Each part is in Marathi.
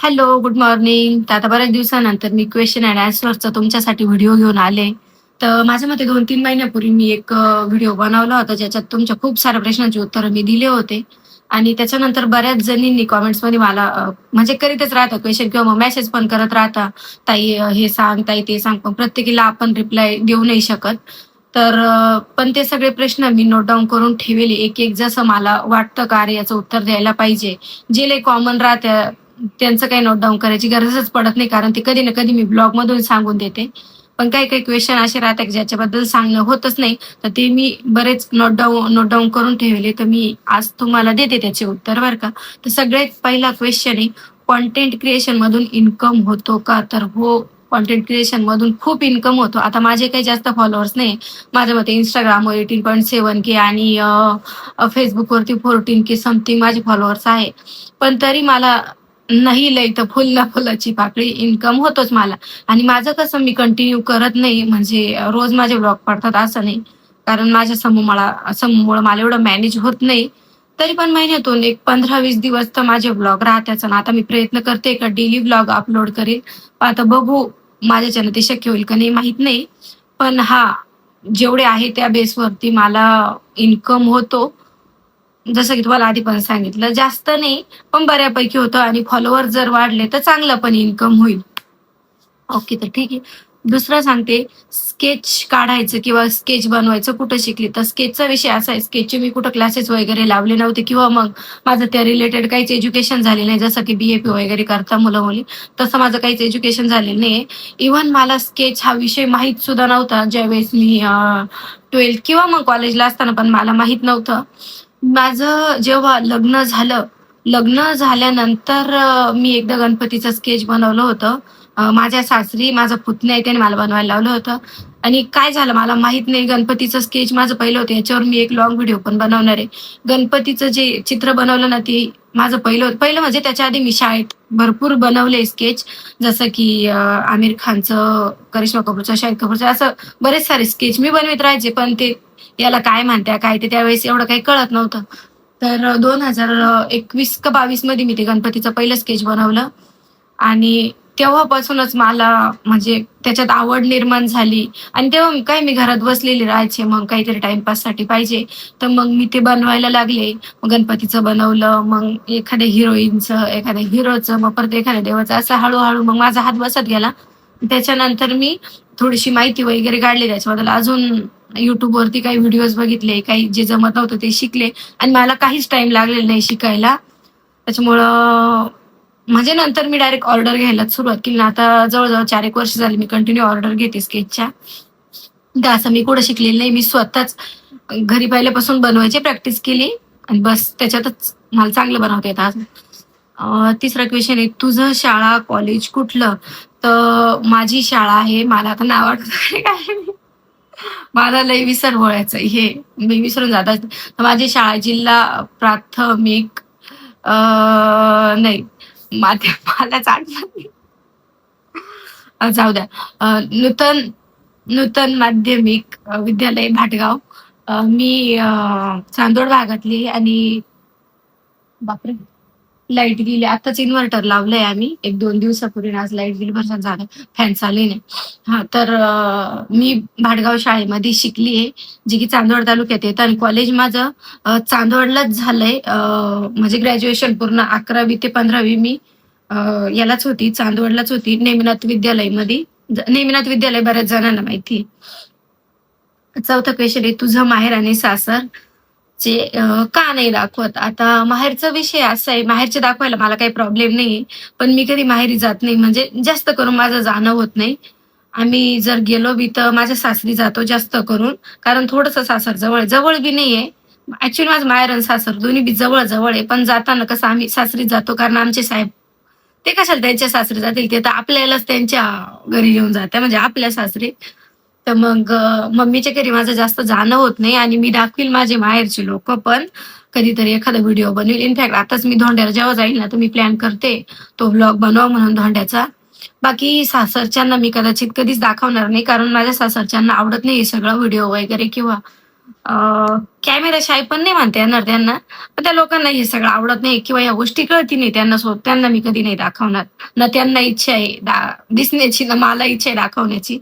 Hello, good morning. तर आता बऱ्याच दिवसानंतर मी क्वेशन अँड आन्सरचा तुमच्यासाठी व्हिडिओ घेऊन आले. तर माझ्या मते 2-3 महिन्यापूर्वी मी एक व्हिडिओ बनवला होता, ज्याच्यात तुमच्या खूप साऱ्या प्रश्नांची उत्तरं मी दिले होते. आणि त्याच्यानंतर बऱ्याच जणींनी कमेंट्समध्ये मला म्हणजे करीतच राहतात क्वेशन किंवा मग मेसेज पण करत राहता, "ताई हे सांग, ताई ते सांग." पण प्रत्येकीला आपण रिप्लाय देऊ नाही शकत. तर पण ते सगळे प्रश्न मी नोट डाउन करून ठेवले. एक-एक जसं मला वाटतं का अरे याचं उत्तर द्यायला पाहिजे. जे लई कॉमन राहत्या त्यांचं काही नोट डाउन करायची गरजच पडत नाही, कारण ते कधी ना कधी मी ब्लॉगमधून सांगून देते. पण काही-काही क्वेशन असे राहतात, की ज्याच्याबद्दल सांगणं होतच नाही. तर ते मी बरेच नोट डाउन करून ठेवले. तर मी आज तुम्हाला देते त्याचे उत्तर बरं का. तर सगळ्यात पहिला क्वेशन आहे, कंटेंट क्रिएशनमधून इन्कम होतो का? तर हो, कंटेंट क्रिएशनमधून खूप इन्कम होतो. आता माझे काही जास्त फॉलोअर्स नाही. माझ्या मते Instagramवर 18.7K आणि Facebookवरती 14K समथिंग माझे फॉलोअर्स आहे. पण तरी मला नाही लय तर फुलला फुलाची पाकळी इन्कम होतोच मला. आणि माझं कसं मी कंटिन्यू करत नाही म्हणजे रोज माझे व्लॉग पडतात असं नाही. कारण माझ्या समूहामुळं मला एवढं मॅनेज होत नाही. तरी पण महिन्यातून एक 15-20 दिवस तर माझे व्लॉग राहताच आणि आता मी प्रयत्न करते का डेली व्लॉग अपलोड करेल. आता बघू माझ्याच्यानं ते शक्य होईल का नाही माहीत नाही. पण हां, जेवढे आहे त्या बेसवरती मला इन्कम होतो. जसं की तुम्हाला आधी पण सांगितलं, जास्त नाही, पण बऱ्यापैकी होतं आणि फॉलोवर जर वाढले, तर चांगलं पण इन्कम होईल. ओके, तर ठीक आहे. दुसरं सांगते, स्केच काढायचं किंवा स्केच बनवायचं कुठं शिकली? तर स्केचचा विषय असा आहे, स्केचचे मी कुठं क्लासेस वगैरे लावले नव्हते किंवा मग माझं त्या रिलेटेड काहीच एज्युकेशन झालेलं नाही. जसं की बी-ए-पी वगैरे करता मुलं-मुली, तसं माझं काहीच एज्युकेशन झालेलं नाहीये. इव्हन मला स्केच हा विषय माहीत सुद्धा नव्हता. ज्यावेळेस मी 12th किंवा मग कॉलेजला असताना पण मला माहीत नव्हतं. माझं जेव्हा लग्न झालं, लग्न झाल्यानंतर मी एकदा गणपतीचं स्केच बनवलं होतं. माझ्या सासरी माझा पुतण्या आहे त्याने मला बनवायला लावलं होतं आणि काय झालं मला माहीत नाही गणपतीचं स्केच माझं पहिलं होतं. याच्यावर मी एक लाँग व्हिडिओ पण बनवणार आहे. गणपतीचं जे चित्र बनवलं ना, ते माझं पहिलं होतं. पहिलं म्हणजे त्याच्या आधी मी शाळेत भरपूर बनवले स्केच. जसं की आमिर खानचं, करिश्मा कपूरचं, शाहिद कपूरचं असं बरेच सारे स्केच मी बनवीत राहायचे. पण ते याला काय म्हणत्या, काय ते त्यावेळेस एवढं काही कळत नव्हतं. तर 2021 का 22 मध्ये मी ते गणपतीचं पहिलं स्केच बनवलं आणि तेव्हापासूनच मला म्हणजे त्याच्यात आवड निर्माण झाली आणि तेव्हा मी घरात बसलेली राहायचे. मग काहीतरी टाईमपाससाठी पाहिजे, तर मग मी ते बनवायला लागले. मग गणपतीचं बनवलं, मग एखाद्या हिरोईनचं, एखाद्या हिरोचं, मग परत एखाद्या देवाचं, असं हळू मग माझा हात बसत गेला. त्याच्यानंतर मी थोडीशी माहिती वगैरे काढली त्याच्याबद्दल. अजून YouTubeवरती काही व्हिडिओज बघितले, काही जे जमत नव्हतं ते शिकले आणि मला काहीच टाईम लागलेला नाही शिकायला. त्याच्यामुळं म्हणजे नंतर मी डायरेक्ट ऑर्डर घ्यायलाच सुरुवात केली आणि आता जवळ-जवळ 4 एक वर्ष झाली मी कंटिन्यू ऑर्डर घेते स्केचच्या. तर असं मी कुठं शिकलेली नाही. मी स्वतःच घरी पहिल्यापासून बनवायची प्रॅक्टिस केली आणि बस त्याच्यातच मला चांगलं बनवता येतं अजून. तिसरा क्वेशन आहे, तुझं शाळा, कॉलेज कुठलं? तर माझी शाळा आहे. मला आता नाव आठवत काय मला लई विसरभोळ्याचं हे मी विसरून जातात. तर माझी शाळा जिल्हा प्राथमिक नाही मलाच आठवत नाही. जाऊ द्या. नूतन नूतन माध्यमिक विद्यालय भाटगाव. मी चांदोड भागातली आणि बापरे! लाईट गेली. आत्ताच इन्व्हर्टर लावलंय आम्ही. 1-2 दिवसापूर्वी आज लाईट गेली. बरं झालं फॅन चालू आहे. हां, तर मी भाडगाव शाळेमध्ये शिकली आहे, जी की चांदवड तालुक्यात येतं आणि कॉलेज माझं चांदवडलाच झालंय. म्हणजे ग्रॅज्युएशन पूर्ण 11वी ते 15वी मी अ, यालाच होती, चांदवडलाच होती, नेमिनाथ विद्यालयमध्ये. नेमिनाथ विद्यालय बऱ्याच जणांना माहिती आहे. चौथा क्वेशन आहे, तुझं माहेर आणि सासर चे का नाही दाखवत? आता माहेरचा विषय असा आहे, माहेरचे दाखवायला मला काही प्रॉब्लेम नाहीये. पण मी कधी माहेरी जात नाही. म्हणजे जास्त करून माझं जाणं होत नाही. आम्ही जर गेलो बी तर माझ्या सासरी जातो जास्त करून. कारण थोडंसं सासर जवळ आहे. जवळ बी नाहीये. ॲक्चुअली माझं माहेर आणि सासर दोन्ही बी जवळ-जवळ आहे. पण जाताना कसं आम्ही सासरीच जातो कारण आमचे साहेब ते कशाला त्यांच्या सासरी जातील, ते तर आपल्यालाच त्यांच्या घरी घेऊन जातात म्हणजे आपल्या सासरी. तर मग मम्मीच्या घरी माझं जास्त जाणं होत नाही आणि मी दाखवील माझे माहेरचे लोकं पण कधीतरी एखादा व्हिडिओ बनवील. इनफॅक्ट आताच मी धोंड्याला जेव्हा जाईल ना, तर मी प्लॅन करते तो व्लॉग बनवावा म्हणून धोंड्याचा. बाकी सासरच्यांना मी कदाचित कधीच दाखवणार नाही, कारण माझ्या सासरच्यांना आवडत नाही हे सगळं व्हिडिओ वगैरे किंवा कॅमेरा शाय पण नाही म्हणता येणार त्यांना, पण त्या लोकांना हे सगळं आवडत नाही किंवा या गोष्टी कळती नाही त्यांना, त्यांना मी कधी नाही दाखवणार. ना त्यांना इच्छा आहे दिसण्याची, ना मला इच्छा आहे दाखवण्याची.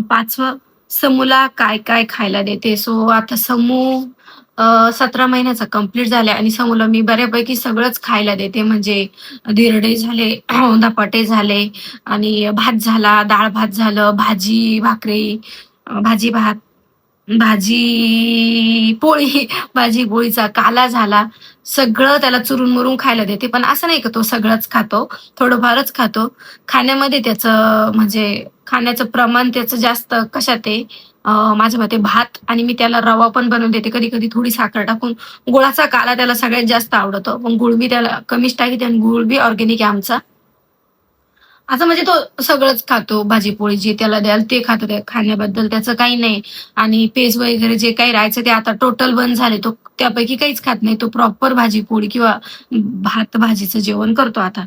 5वं, समूला काय-काय खायला देते? सो आता समू 17 महिन्याचा कंप्लीट झालाय आणि समूला मी बऱ्यापैकी सगळंच खायला देते. म्हणजे धिरडे झाले, धपाटे झाले आणि भात झाला, डाळ-भात झालं, भाजी, भाकरी, भाजी-भात, भाजी-पोळी, भाजी-पोळीचा काला झाला. सगळं त्याला चुरून-मुरून खायला देते. पण असं नाही का तो सगळंच खातो, थोडंफारच खातो. खाण्यामध्ये त्याचं म्हणजे खाण्याचं प्रमाण त्याचं जास्त कशात आहे, माझ्या मते भात आणि मी त्याला रवा पण बनवून देते. कधी-कधी थोडी साखर टाकून. गुळाचा काला त्याला सगळ्यात जास्त आवडतो. पण गुळ मी त्याला कमीच टाकीते आणि गुळ बी ऑर्गॅनिक आहे आमचा. असं म्हणजे तो सगळंच खातो. भाजी-पोळी जे त्याला द्याल ते खातो. त्या खाण्याबद्दल त्याचं काही नाही. आणि पेज वगैरे जे काही राहायचं ते आता टोटल बंद झाले. तो त्यापैकी काहीच खात नाही. तो प्रॉपर भाजी-पोळी किंवा भात-भाजीचं जेवण करतो आता.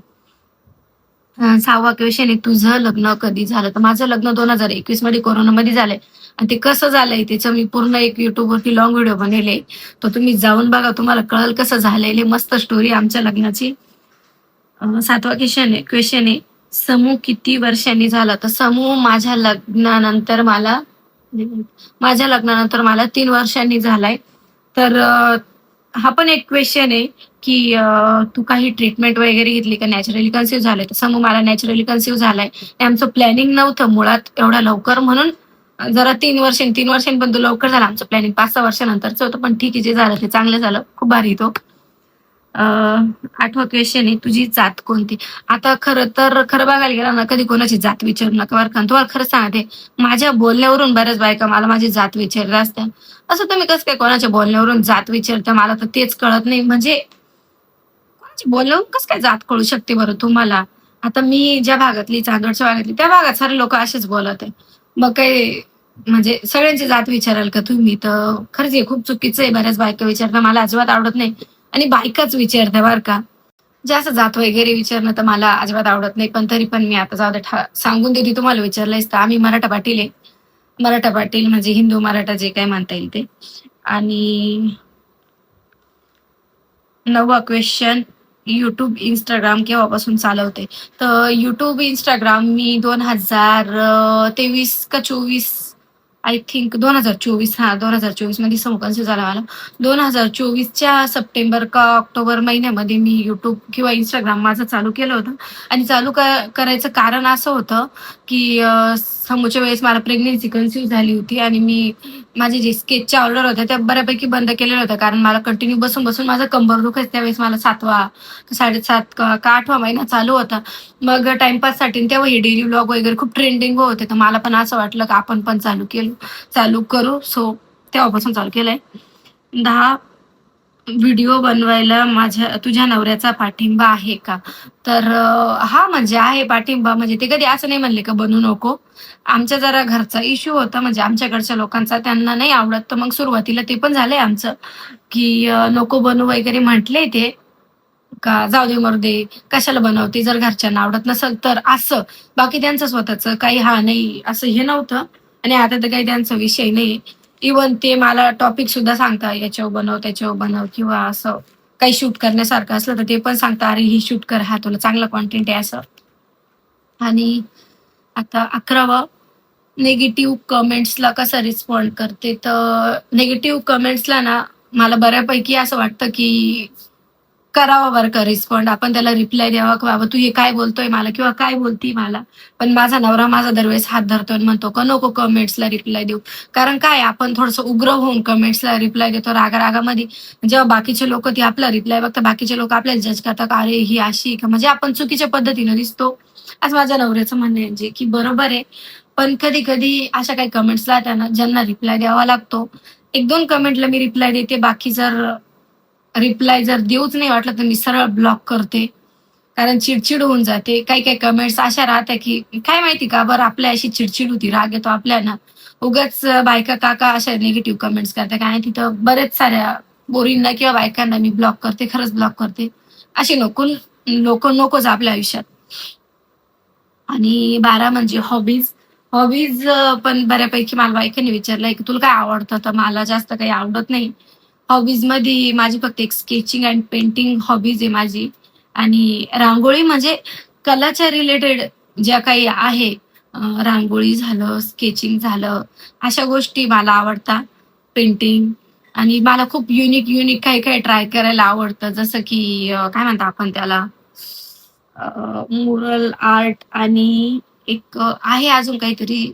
6वा क्वेशन आहे, तुझं लग्न कधी झालं? तर माझं लग्न 2021 मध्ये कोरोनामध्ये झालंय आणि ते कसं झालंय त्याचं मी पूर्ण एक YouTubeवरती लाँग व्हिडिओ बनवले. तर तुम्ही जाऊन बघा तुम्हाला कळेल कसं झालेलं आहे. मस्त स्टोरी आमच्या लग्नाची. 7वा क्वेशन आहे, समूह किती वर्षांनी झाला? तर समूह माझ्या लग्नानंतर मला 3 वर्षांनी झालाय. तर हा पण एक क्वेशन आहे, की तू काही ट्रीटमेंट वगैरे घेतली का? नॅचरली कन्सीव्ह झालंय. तर समूह मला नॅचरली कन्सीव्ह झालाय. हे आमचं प्लॅनिंग नव्हतं मुळात एवढ्या लवकर म्हणून जरा 3 वर्षांनी पण तो लवकर झाला. आमचं प्लॅनिंग 5-6 वर्षानंतरचं होतं. पण ठीक आहे, जे झालं ते चांगलं झालं. खूप भारी तो. 8वा क्वेशन आहे, तुझी जात कोणती? आता खरं तर खरं बघायला गेलं ना, कधी कोणाची जात विचारू नका बरं का. तुम्हाला खरं सांगते, माझ्या बोलण्यावरून बऱ्याच बायका मला माझी जात विचारल्या असत्या. असं तुम्ही कसं काय कोणाच्या बोलण्यावरून जात विचारता? मला तर तेच कळत नाही. म्हणजे कोणाच्या बोलण्यावरून कसं काय जात कळू शकते बरं तुम्हाला? आता मी ज्या भागातली, चांदवडच्या भागातली, त्या भागात सारे लोकं असेच बोलत आहे. मग काही म्हणजे सगळ्यांची जात विचाराल का तुम्ही? तर खरंच हे खूप चुकीचं आहे. बऱ्याच बायका विचारतात. मला अजिबात आवडत नाही आणि बायकाच विचारतात बरं का. जास्त जात वगैरे विचारणं तर मला अजिबात आवडत नाही. पण तरी पण मी आता जाऊ दे सांगून देते तुम्हाला विचारलंयच तर आम्ही मराठा पाटील आहे. मराठा पाटील म्हणजे हिंदू मराठा जे काही म्हणता येईल ते. आणि 9वा क्वेशन, YouTube, Instagram केव्हापासून चालवते? तर YouTube, Instagram मी 2023 का 24 आय थिंक 2024 2024 मध्ये कन्फ्युज झाला मला. 2024च्या सप्टेंबर का ऑक्टोबर महिन्यामध्ये मी YouTube किंवा Instagram माझं चालू केलं होतं आणि चालू करायचं कारण असं होतं, की समोरच्या वेळेस मला प्रेग्नन्सी कन्सीव्ह झाली होती आणि मी माझे जे स्केचच्या ऑर्डर होत्या त्या बऱ्यापैकी बंद केलेल्या होत्या. कारण मला कंटिन्यू बसून माझं कंबर दुखायचं. त्यावेळेस मला 7वा 7.5 का 8वा महिना चालू होता. मग टाईमपाससाठी तेव्हा हे डेली व्लॉग वगैरे खूप ट्रेंडिंग होते. तर मला पण असं वाटलं, की आपण पण चालू करू. सो तेव्हापासून चालू केलंय. 10 व्हिडिओ बनवायला तुझ्या नवऱ्याचा पाठिंबा आहे का? तर हा म्हणजे आहे पाठिंबा. म्हणजे ते कधी असं नाही म्हणले का बनवू नको. आमच्या जरा घरचा इश्यू होता म्हणजे आमच्याकडच्या लोकांचा त्यांना नाही आवडत. तर मग सुरुवातीला ते पण झालंय आमचं, की नको बनवू वगैरे म्हटले ते, का जाऊ दे मरू दे, कशाला बनवते जर घरच्यांना आवडत नसेल तर असं. बाकी त्यांचं स्वतःचं काही हा नाही असं हे नव्हतं आणि आता तर काही त्यांचा विषय नाही. इव्हन ते मला टॉपिक सुद्धा सांगता, याच्यावर बनव, त्याच्यावर बनव किंवा असं काही शूट करण्यासारखं असलं तर ते पण सांगता, "अरे ही शूट कर, हा तुला चांगला कंटेंट आहे" असं. आणि आता 11वं, निगेटिव्ह कमेंट्सला कसा रिस्पॉन्ड करते? तर निगेटिव्ह कमेंट्सला ना मला बऱ्यापैकी असं वाटतं, की करावा बरं का रिस्पॉन्ड. आपण त्याला रिप्लाय द्यावा, की "बाबा तू हे काय बोलतोय मला किंवा काय बोलती मला?" पण माझा नवरा माझा दरवेळेस हात धरतो आणि म्हणतो, "का नको कमेंट्सला रिप्लाय देऊ." कारण काय आपण थोडंसं उग्र होऊन कमेंट्सला रिप्लाय देतो रागा-रागामध्ये. जेव्हा बाकीचे लोकं ती आपला रिप्लाय बघतात, बाकीचे लोकं आपल्याला जज करतात, का "अरे ही अशी का?" म्हणजे आपण चुकीच्या पद्धतीनं दिसतो. असं माझ्या नवऱ्याचं म्हणणं आहे, जे की बरोबर आहे. पण कधी-कधी अशा काही कमेंट्स राहतात ना, ज्यांना रिप्लाय द्यावा लागतो. 1-2 कमेंटला मी रिप्लाय देते. बाकी रिप्लाय जर देऊच नाही वाटलं, तर मी सरळ ब्लॉक करते. कारण चिड होऊन जाते. काही-काही कमेंट्स अशा राहतात, की काय माहिती का बरं आपल्या अशी चिड होती, राग येतो आपल्याला. उगाच बायका काका अशा निगेटिव्ह कमेंट्स करतात. काय तिथं बऱ्याच साऱ्या पोरींना किंवा बायकांना मी ब्लॉक करते. खरंच ब्लॉक करते. अशी लोकं नकोच आपल्या आयुष्यात. आणि 12 म्हणजे हॉबीज. हॉबीज पण बऱ्यापैकी मला बायकांनी विचारलंय, की "तुला काय आवडतं?" तर मला जास्त काही आवडत नाही. हॉबीजमध्ये माझी फक्त एक स्केचिंग एंड पेंटिंग हॉबीज आहे माझी आणि रांगोळी म्हणजे कलाच्या रिलेटेड ज्या काही आहे रांगोळी झालं, स्केचिंग झालं, अशा गोष्टी मला आवडतात. पेंटिंग आणि मला खूप युनिक काही-काही ट्राय करायला आवडतं. जसं की काय म्हणतो आपण त्याला म्युरल आर्ट आणि एक आहे अजून काहीतरी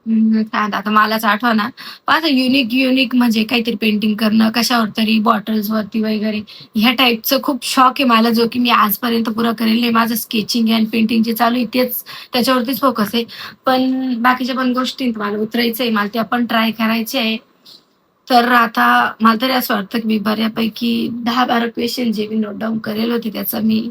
काय म्हणतात आता मलाच आठवेना. पण असं युनिक म्हणजे काहीतरी पेंटिंग करणं, कशावर तरी बॉटल्सवरती वगैरे ह्या टाइपचं खूप शौक आहे मला, जो की मी आजपर्यंत पुरा करेल नाही. माझं स्केचिंग अँड पेंटिंग जे चालू आहे तेच त्याच्यावरतीच फोकस आहे. पण बाकीच्या पण गोष्टींत मला उतरायचंय, मला त्या पण ट्राय करायच्या आहे. तर आता मला तरी असं वाटतं, की मी बऱ्यापैकी 10-12 क्वेशन जे मी नोट डाउन करेल होते त्याचं मी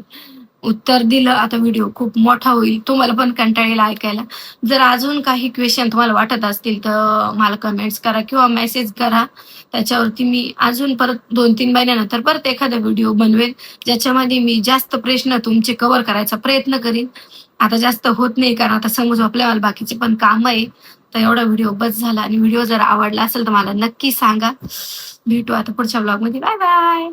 उत्तर दिलं. आता व्हिडिओ खूप मोठा होईल. तुम्हाला पण कंटाळा येईल ऐकायला. जर अजून काही क्वेशन तुम्हाला वाटत असतील, तर मला कमेंट्स करा किंवा मेसेज करा. त्याच्यावरती मी अजून परत 2-3 महिन्यानंतर परत एखादा व्हिडिओ बनवेल, ज्याच्यामध्ये मी जास्त प्रश्न तुमचे कव्हर करायचा प्रयत्न करीन. आता जास्त होत नाही, कारण आता समोर झोपल्या मला बाकीची पण कामं आहे. तर एवढा व्हिडिओ बस झाला आणि व्हिडिओ जर आवडला असेल, तर मला नक्की सांगा. भेटू आता पुढच्या व्लॉगमध्ये. Bye bye.